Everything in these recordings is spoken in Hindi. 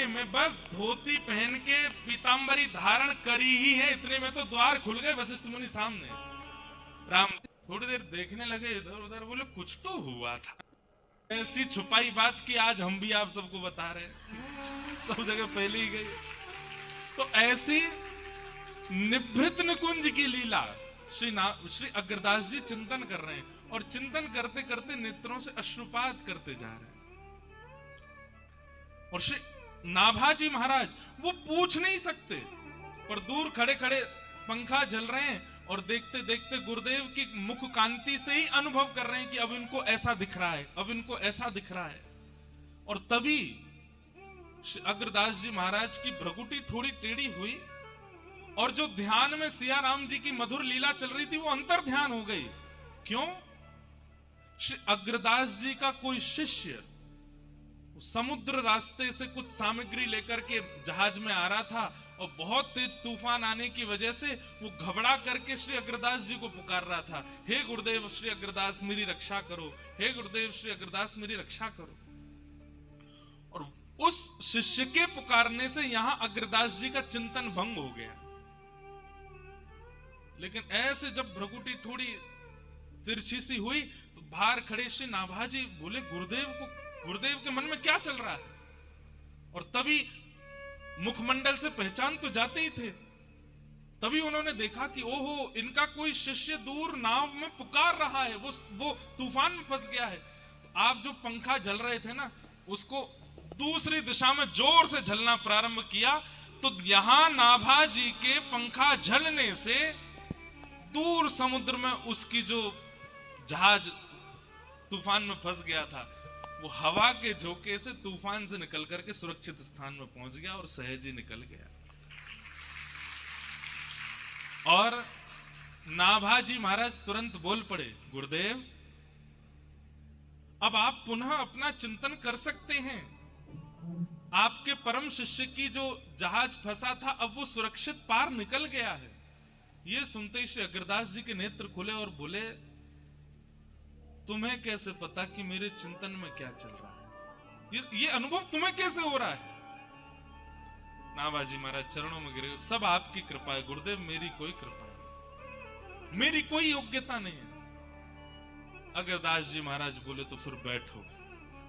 इतने में बस धोती पहन के पीतांबरी धारण करी ही है, इतने में तो द्वार खुल गए वशिष्ठ मुनि सामने। राम थोड़ी देर देखने लगे इधर उधर, बोले कुछ तो हुआ था, ऐसी छुपाई बात की आज हम भी आप सबको बता रहे हैं, सब जगह पहले ही गई। तो ऐसी निभृत निकुंज की लीला श्री अग्रदास जी चिंतन कर रहे हैं, और चिंतन करते करते नेत्रों से अश्रुपात करते जा रहे हैं। और श्री नाभाजी महाराज वो पूछ नहीं सकते, पर दूर खड़े खड़े पंखा जल रहे हैं, और देखते देखते गुरुदेव की मुख कांति से ही अनुभव कर रहे हैं कि अब इनको ऐसा दिख रहा है, अब इनको ऐसा दिख रहा है। और तभी श्री अग्रदास जी महाराज की भ्रकुटी थोड़ी टेढ़ी हुई, और जो ध्यान में सिया राम जी की मधुर लीला चल रही थी वो अंतर ध्यान हो गई। क्यों? श्री अग्रदास जी का कोई शिष्य समुद्र रास्ते से कुछ सामग्री लेकर के जहाज में आ रहा था, और बहुत तेज तूफान आने की वजह से वो घबरा करके श्री अग्रदास जी को पुकार रहा था, हे गुरुदेव श्री अग्रदास मेरी रक्षा करो, हे गुरुदेव श्री अग्रदास मेरी रक्षा करो। और उस शिष्य के पुकारने से यहां अग्रदास जी का चिंतन भंग हो गया। लेकिन ऐसे जब भ्रकुटी थोड़ी तिरछी सी हुई तो बाहर खड़े श्री नाभाजी बोले, गुरुदेव के मन में क्या चल रहा है? और तभी मुखमंडल से पहचान तो जाते ही थे, तभी उन्होंने देखा कि ओहो इनका कोई शिष्य दूर नाव में पुकार रहा है, वो तूफान में फंस गया है। तो आप जो पंखा जल रहे थे ना, उसको दूसरी दिशा में जोर से झलना प्रारंभ किया, तो यहां नाभाजी के पंखा झलने से दूर समुद्र में उसकी जो जहाज तूफान में फंस गया था, वो हवा के झोंके से तूफान से निकल करके सुरक्षित स्थान में पहुंच गया और सहज ही निकल गया। और नाभाजी महाराज तुरंत बोल पड़े, गुरुदेव अब आप पुनः अपना चिंतन कर सकते हैं, आपके परम शिष्य की जो जहाज फंसा था अब वो सुरक्षित पार निकल गया है। ये सुनते ही श्री अग्रदास जी के नेत्र खुले और बोले, तुम्हें कैसे पता कि मेरे चिंतन में क्या चल रहा है? ये अनुभव तुम्हें कैसे हो रहा है? नाभाजी महाराज चरणों में गिरे, सब आपकी कृपा है गुरुदेव, मेरी कोई कृपा नहीं, मेरी कोई योग्यता नहीं है। अग्रदास जी महाराज बोले, तो फिर बैठो,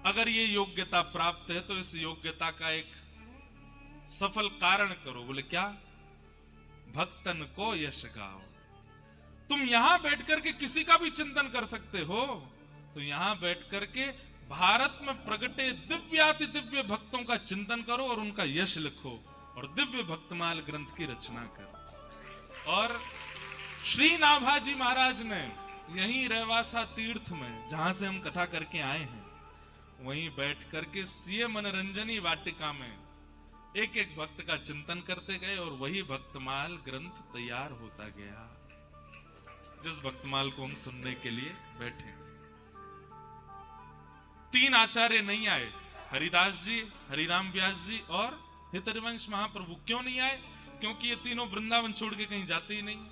अगर ये योग्यता प्राप्त है तो इस योग्यता का एक सफल कारण करो। बोले क्या? भक्तन को यश गाओ। तुम यहां बैठ करके किसी का भी चिंतन कर सकते हो, तो यहां बैठ करके भारत में प्रगटे दिव्याति दिव्य भक्तों का चिंतन करो और उनका यश लिखो, और दिव्य भक्तमाल ग्रंथ की रचना करो। और श्री नाभाजी महाराज ने यहीं रहवासा तीर्थ में, जहां से हम कथा करके आए हैं, वहीं बैठ करके सीए मनोरंजनी वाटिका में एक एक भक्त का चिंतन करते गए, और वही भक्तमाल ग्रंथ तैयार होता गया, जिस भक्तमाल को हम सुनने के लिए बैठे। 3 आचार्य नहीं आए, हरिदास जी, हरिराम व्यास जी और हितरिवंश महाप्रभु। क्यों नहीं आए? क्योंकि ये तीनों वृंदावन छोड़ के कहीं जाते ही नहीं।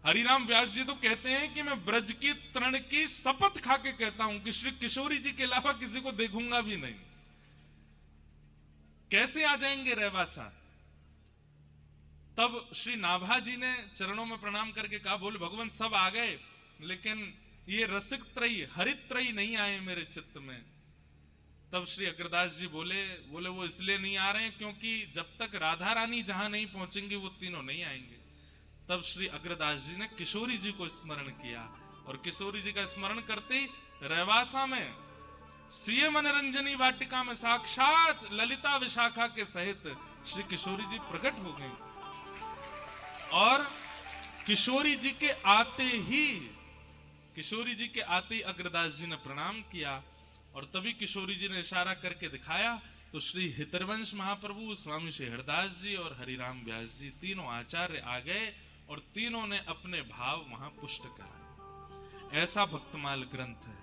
हरिराम व्यास जी तो कहते हैं कि मैं ब्रज की तृण की शपथ खा के कहता हूं कि श्री किशोरी जी के अलावा किसी को देखूंगा भी नहीं। कैसे आ जाएंगे रहवासा? तब श्री नाभाजी ने चरणों में प्रणाम करके कहा, बोले भगवान सब आ गए, लेकिन ये रसिक त्रयी हरित त्रयी नहीं आए मेरे चित्त में। तब श्री अग्रदास जी बोले वो इसलिए नहीं आ रहे हैं क्योंकि जब तक राधा रानी जहां नहीं पहुंचेंगी वो तीनों नहीं आएंगे। तब श्री अग्रदास जी ने किशोरी जी को स्मरण किया, और किशोरी जी का स्मरण करते ही रहवासा में सीए मनोरंजनी वाटिका में साक्षात ललिता विशाखा के सहित श्री किशोरी जी प्रकट हो गई। और किशोरी जी के आते ही अग्रदास जी ने प्रणाम किया, और तभी किशोरी जी ने इशारा करके दिखाया, तो श्री हितरवंश महाप्रभु, स्वामी श्री हरदास जी और हरिराम व्यास जी तीनों आचार्य आ गए, और तीनों ने अपने भाव वहां पुष्ट करा। ऐसा भक्तमाल ग्रंथ है।